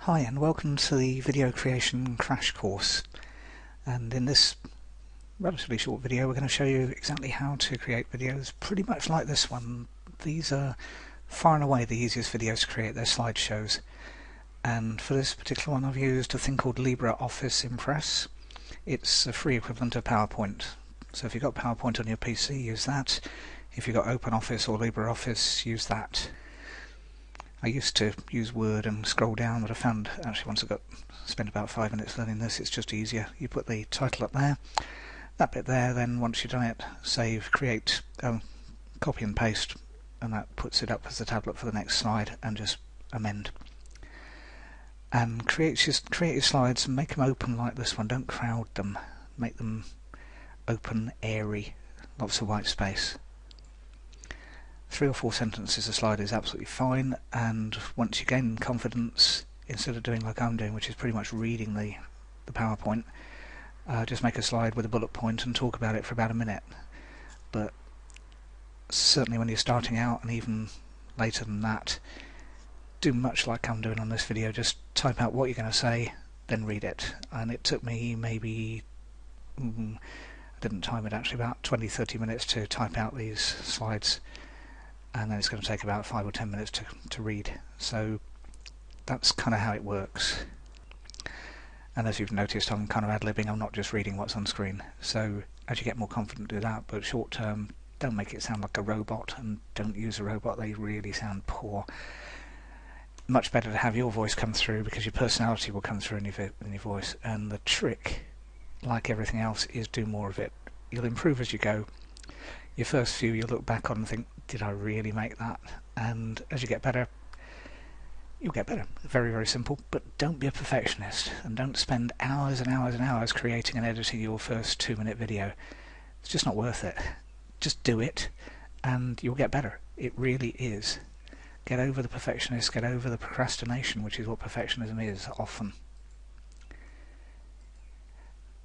Hi and welcome to the video creation crash course, and in this relatively short video we're going to show you exactly how to create videos pretty much like this one. These are far and away the easiest videos to create. They're slideshows, and for this particular one I've used a thing called LibreOffice Impress. It's a free equivalent of PowerPoint, so if you've got PowerPoint on your PC, use that. If you've got OpenOffice or LibreOffice, use that. I used to use Word and scroll down, but I found actually once I spent about 5 minutes learning this, it's just easier. You put the title up there, that bit there, then once you've done it, save, create, copy and paste, and that puts it up as a tablet for the next slide, and just amend. And create your slides and make them open like this one. Don't crowd them. Make them open, airy, lots of white space. 3 or 4 sentences a slide is absolutely fine, and once you gain confidence, instead of doing like I'm doing, which is pretty much reading the PowerPoint, just make a slide with a bullet point and talk about it for about a minute. But certainly when you're starting out, and even later than that, do much like I'm doing on this video. Just type out what you're going to say, then read it. And it took me maybe, I didn't time it actually, about 20-30 minutes to type out these slides. And then it's going to take about 5 or 10 minutes to read. So that's kind of how it works. And as you've noticed, I'm kind of ad-libbing, I'm not just reading what's on screen. So as you get more confident, do that, but short term, don't make it sound like a robot, and don't use a robot, they really sound poor. Much better to have your voice come through, because your personality will come through in your voice. And the trick, like everything else, is do more of it. You'll improve as you go. Your first few you'll look back on and think, did I really make that? And as you get better, you'll get better. Very, very simple, but don't be a perfectionist, and don't spend hours and hours and hours creating and editing your first 2-minute video. It's just not worth it. Just do it and you'll get better. It really is. Get over the perfectionist, get over the procrastination, which is what perfectionism is often.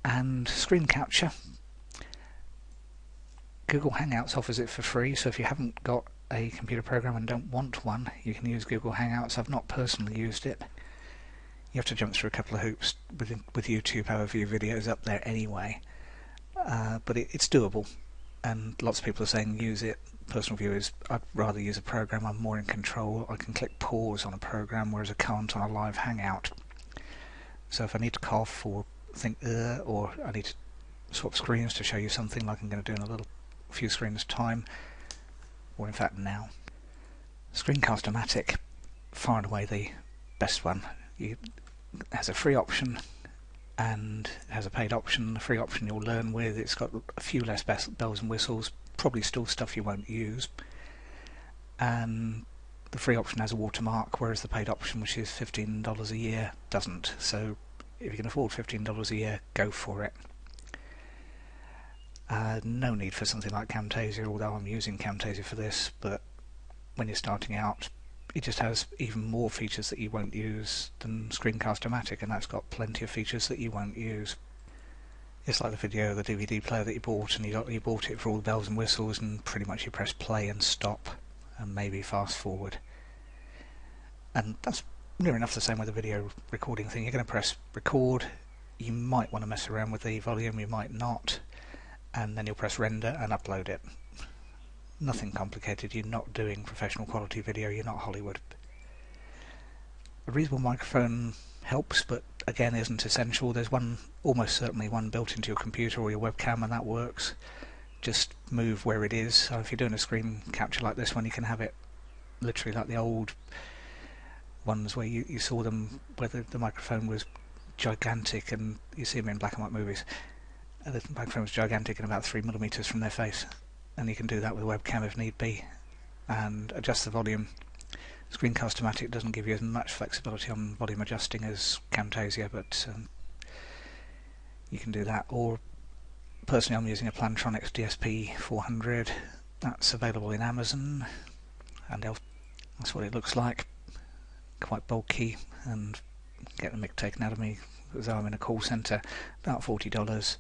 And screen capture. Google Hangouts offers it for free, so if you haven't got a computer program and don't want one, you can use Google Hangouts. I've not personally used it. You have to jump through a couple of hoops with YouTube, however your video's up there anyway. But it's doable, and lots of people are saying use it. Personal view is I'd rather use a program. I'm more in control. I can click pause on a program, whereas I can't on a live Hangout. So if I need to cough or think or I need to swap screens to show you something like I'm going to do in a few screens time, or in fact now. Screencast-o-matic, far and away the best one. It has a free option and it has a paid option. The free option you'll learn with. It's got a few less bells and whistles, probably still stuff you won't use, and the free option has a watermark, whereas the paid option, which is $15 a year, doesn't. So if you can afford $15 a year, go for it. No need for something like Camtasia, although I'm using Camtasia for this, but when you're starting out, it just has even more features that you won't use than Screencast-o-matic, and that's got plenty of features that you won't use. It's like the DVD player that you bought, and you bought it for all the bells and whistles, and pretty much you press play and stop, and maybe fast forward. And that's near enough the same with the video recording thing. You're going to press record, you might want to mess around with the volume, you might not, and then you'll press render and upload it. Nothing complicated. You're not doing professional quality video, you're not Hollywood. A reasonable microphone helps, but again isn't essential. There's almost certainly one built into your computer or your webcam, and that works. Just move where it is. So if you're doing a screen capture like this one, you can have it literally like the old ones where you saw them where the microphone was gigantic, and you see them in black and white movies. The microphone was gigantic and about 3mm from their face, and you can do that with a webcam if need be, and adjust the volume. Screencast-o-matic doesn't give you as much flexibility on volume adjusting as Camtasia, but you can do that. Or personally, I'm using a Plantronics DSP 400. That's available in Amazon, and that's what it looks like. Quite bulky, and get the mic taken out of me as though I'm in a call centre. About $40.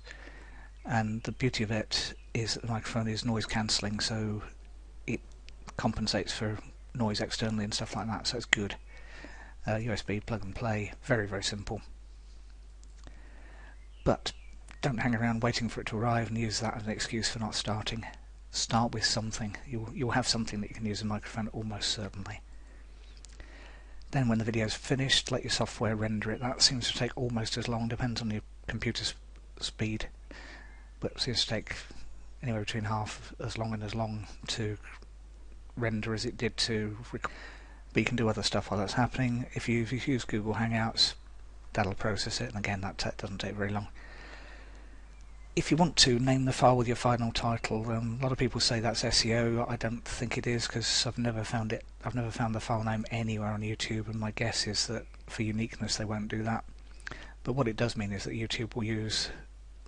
And the beauty of it is that the microphone is noise cancelling, so it compensates for noise externally and stuff like that, so it's good. USB plug and play, very, very simple. But don't hang around waiting for it to arrive and use that as an excuse for not starting. Start with something. You'll have something that you can use a microphone almost certainly. Then when the video's finished, let your software render it. That seems to take almost as long, depends on your computer's speed, but it seems to take anywhere between half as long to render as it did to record. But you can do other stuff while that's happening. If you use Google Hangouts, that'll process it, and again that doesn't take very long. If you want to name the file with your final title, a lot of people say that's SEO. I don't think it is, because I've never found it. I've never found the file name anywhere on YouTube, and my guess is that for uniqueness they won't do that. But what it does mean is that YouTube will use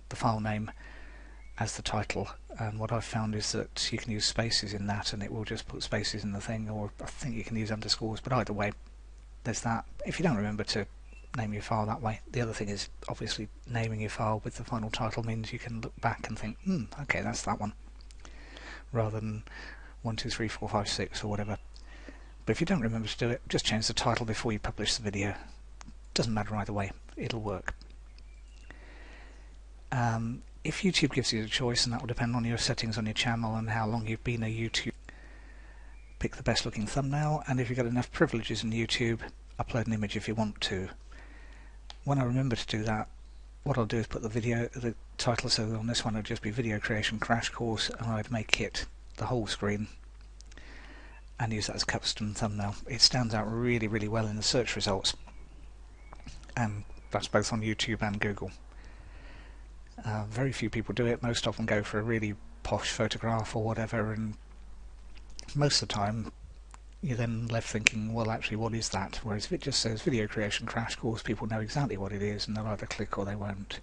the file name as the title, and what I've found is that you can use spaces in that, and it will just put spaces in the thing, or I think you can use underscores, but either way, there's that. If you don't remember to name your file that way. The other thing is, obviously, naming your file with the final title means you can look back and think, okay, that's that one, rather than 1, 2, 3, 4, 5, 6 or whatever. But if you don't remember to do it, just change the title before you publish the video. Doesn't matter either way, it'll work. If YouTube gives you the choice, and that will depend on your settings on your channel and how long you've been a YouTube, pick the best looking thumbnail, and if you've got enough privileges in YouTube, upload an image if you want to. When I remember to do that, what I'll do is put the title, so on this one it'll just be Video Creation Crash Course, and I'd make it the whole screen and use that as a custom thumbnail. It stands out really, really well in the search results, and that's both on YouTube and Google. Very few people do it. Most of them go for a really posh photograph or whatever, and most of the time you're then left thinking, well, actually, what is that? Whereas if it just says Video Creation Crash Course, people know exactly what it is, and they'll either click or they won't.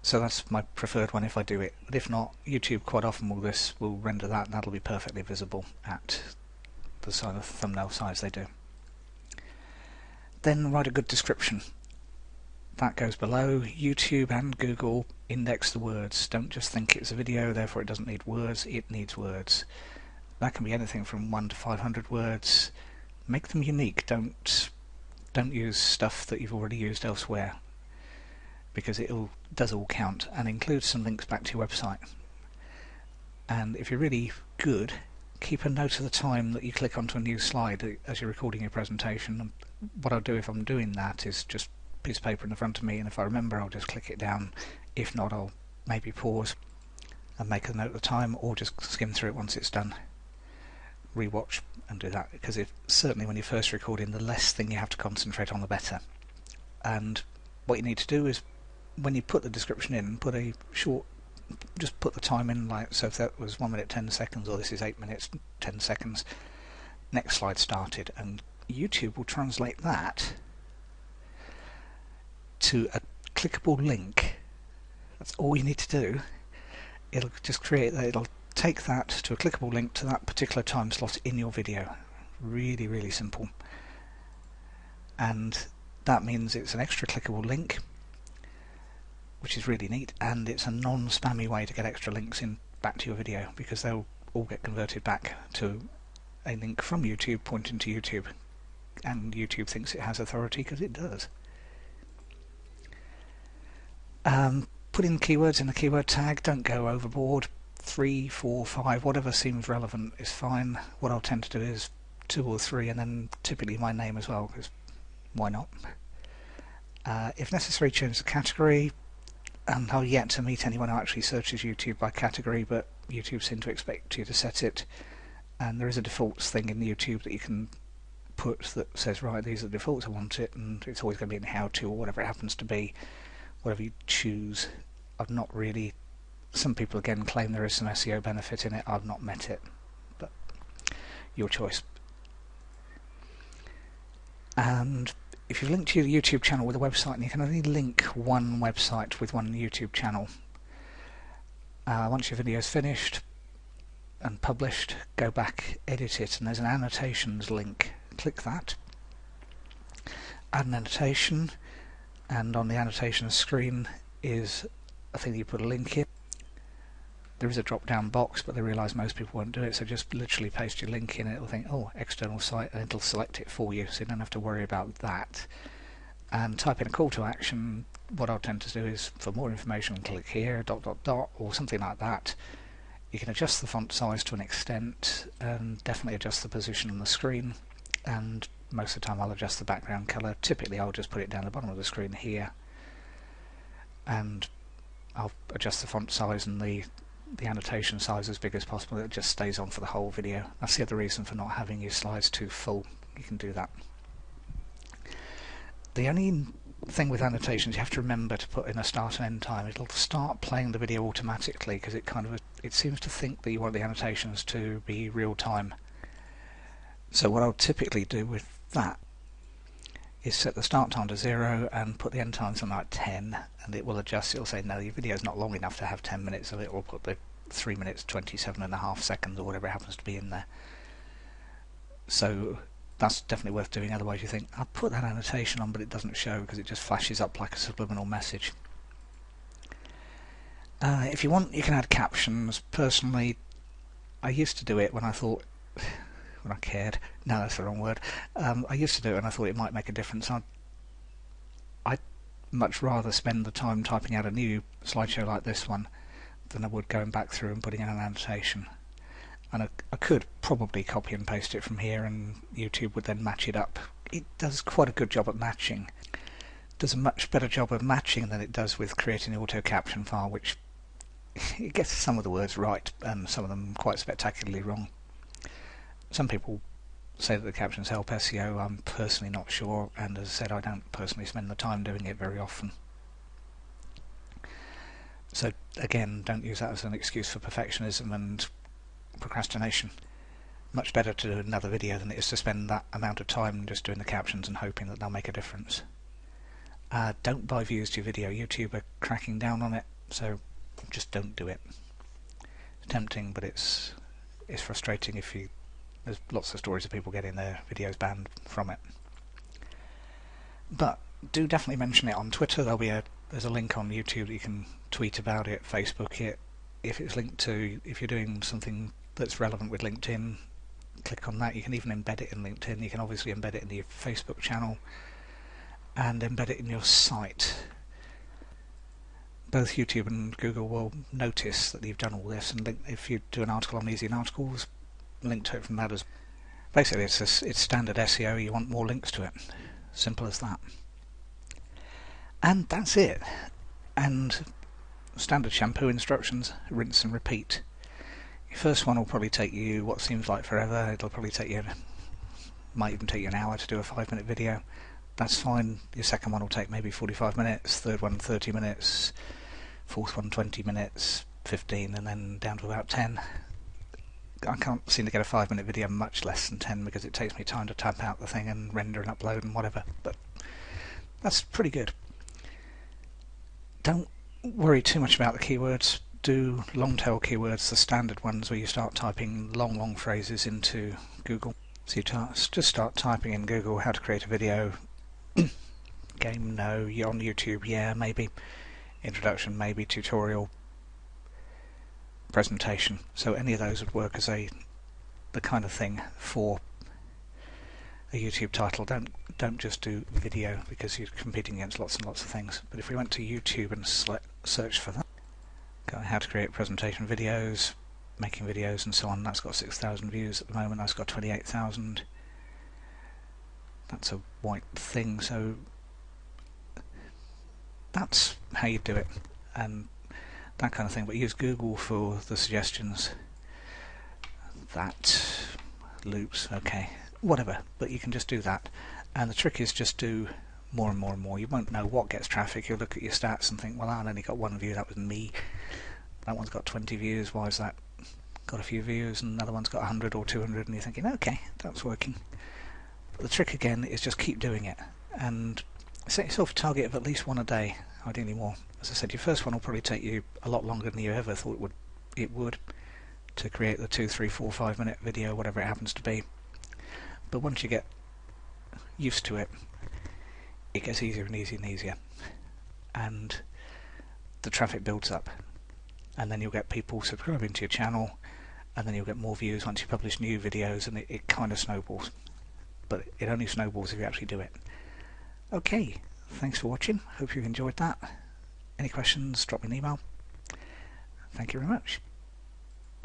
So that's my preferred one if I do it. But if not, YouTube quite often will render that, and that'll be perfectly visible at the size of thumbnail size they do. Then write a good description. That goes below. YouTube and Google index the words. Don't just think it's a video, therefore it doesn't need words. It needs words. That can be anything from 1 to 500 words. Make them unique. Don't use stuff that you've already used elsewhere, because it does all count, and include some links back to your website. And if you're really good, keep a note of the time that you click onto a new slide as you're recording your presentation. And what I'll do if I'm doing that is just a piece of paper in front of me, and if I remember I'll just click it down. If not, I'll maybe pause and make a note of the time, or just skim through it once it's done. Rewatch and do that, because certainly when you're first recording, the less thing you have to concentrate on, the better. And what you need to do is, when you put the description in, just put the time in, like, so if that was 1 minute 10 seconds, or this is 8 minutes 10 seconds, next slide started, and YouTube will translate that to a clickable link. That's all you need to do. It'll just it'll take that to a clickable link to that particular time slot in your video. Really, really simple. And that means it's an extra clickable link, which is really neat, and it's a non-spammy way to get extra links in back to your video, because they'll all get converted back to a link from YouTube pointing to YouTube, and YouTube thinks it has authority because it does. Put in keywords in the keyword tag. Don't go overboard. 3, 4, 5, whatever seems relevant is fine. What I'll tend to do is 2 or 3, and then typically my name as well, because why not? If necessary, change the category. And I've yet to meet anyone who actually searches YouTube by category, but YouTube seem to expect you to set it. And there is a defaults thing in YouTube that you can put that says, right, these are the defaults, I want it, and it's always going to be in how-to or whatever it happens to be, whatever you choose. I've not really... Some people again claim there is some SEO benefit in it. I've not met it, but your choice. And if you've linked to your YouTube channel with a website, and you can only link one website with one YouTube channel, once your video is finished and published, go back, edit it, and there's an annotations link. Click that, add an annotation, and on the annotation screen is a thing you put a link in. There is a drop down box, but they realise most people won't do it, so just literally paste your link in, it'll think, oh, external site, and it'll select it for you, so you don't have to worry about that. And type in a call to action. What I'll tend to do is, for more information, click here, ... or something like that. You can adjust the font size to an extent, and definitely adjust the position on the screen, and most of the time I'll adjust the background colour. Typically I'll just put it down the bottom of the screen here, and I'll adjust the font size and the annotation size as big as possible. It just stays on for the whole video. That's the other reason for not having your slides too full. You can do that. The only thing with annotations, you have to remember to put in a start and end time. It'll start playing the video automatically because it seems to think that you want the annotations to be real time. So what I'll typically do with that is set the start time to 0 and put the end time something like 10, and it will adjust. It'll say no, your video is not long enough to have 10 minutes of it, or put the 3 minutes 27.5 seconds or whatever it happens to be in there. So that's definitely worth doing. Otherwise you think, I'll put that annotation on, but it doesn't show because it just flashes up like a subliminal message. If you want, you can add captions. Personally, I used to do it when I thought, when I cared. No, that's the wrong word. I used to do it and I thought it might make a difference. I'd much rather spend the time typing out a new slideshow like this one than I would going back through and putting in an annotation. And I could probably copy and paste it from here, and YouTube would then match it up. It does quite a good job at matching. It does a much better job of matching than it does with creating the auto caption file, which it gets some of the words right and some of them quite spectacularly wrong. Some people say that the captions help SEO. I'm personally not sure, and as I said, I don't personally spend the time doing it very often. So again, don't use that as an excuse for perfectionism and procrastination. Much better to do another video than it is to spend that amount of time just doing the captions and hoping that they'll make a difference. Don't buy views to your video. YouTube are cracking down on it, so just don't do it. It's tempting, but it's frustrating if you. There's lots of stories of people getting their videos banned from it. But do definitely mention it on Twitter. There's a link on YouTube that you can tweet about it, Facebook it. If it's linked to, if you're doing something that's relevant with LinkedIn, click on that. You can even embed it in LinkedIn. You can obviously embed it in your Facebook channel and embed it in your site. Both YouTube and Google will notice that you've done all this, and if you do an article on Easy Articles, link to it from that. Basically it's standard SEO. You want more links to it. Simple as that. And that's it. And standard shampoo instructions: rinse and repeat. Your first one will probably take you what seems like forever. It'll probably take you, might even take you an hour to do a 5-minute video. That's fine. Your second one will take maybe 45 minutes, third one 30 minutes, fourth one 20 minutes, 15, and then down to about 10. I can't seem to get a 5-minute video much less than 10 because it takes me time to type out the thing and render and upload and whatever, but that's pretty good. Don't worry too much about the keywords. Do long tail keywords, the standard ones where you start typing long phrases into Google. So you just start typing in Google how to create a video. Game, no. You're on YouTube, yeah, maybe. Introduction, maybe. Tutorial, presentation. So any of those would work as the kind of thing for a YouTube title. Don't just do video because you're competing against lots and lots of things. But if we went to YouTube and search for that, got how to create presentation videos, making videos and so on, that's got 6,000 views at the moment. That's got 28,000. That's a white thing, so that's how you do it, and that kind of thing. But use Google for the suggestions. That loops, okay, whatever, but you can just do that. And the trick is just do more and more and more. You won't know what gets traffic. You'll look at your stats and think, well, I only got 1 view, that was me. That one's got 20 views, why is that? Got a few views, and another one's got 100 or 200, and you're thinking, okay, that's working. But the trick again is just keep doing it, and set yourself a target of at least one a day, ideally more. As I said, your first one will probably take you a lot longer than you ever thought it would to create the 2, 3, 4, 5 minute video, whatever it happens to be. But once you get used to it, it gets easier and easier and easier, and the traffic builds up. and then you'll get people subscribing to your channel, and then you'll get more views once you publish new videos, and it kind of snowballs. But it only snowballs if you actually do it. Okay, thanks for watching. Hope you've enjoyed that. Any questions, drop me an email. Thank you very much.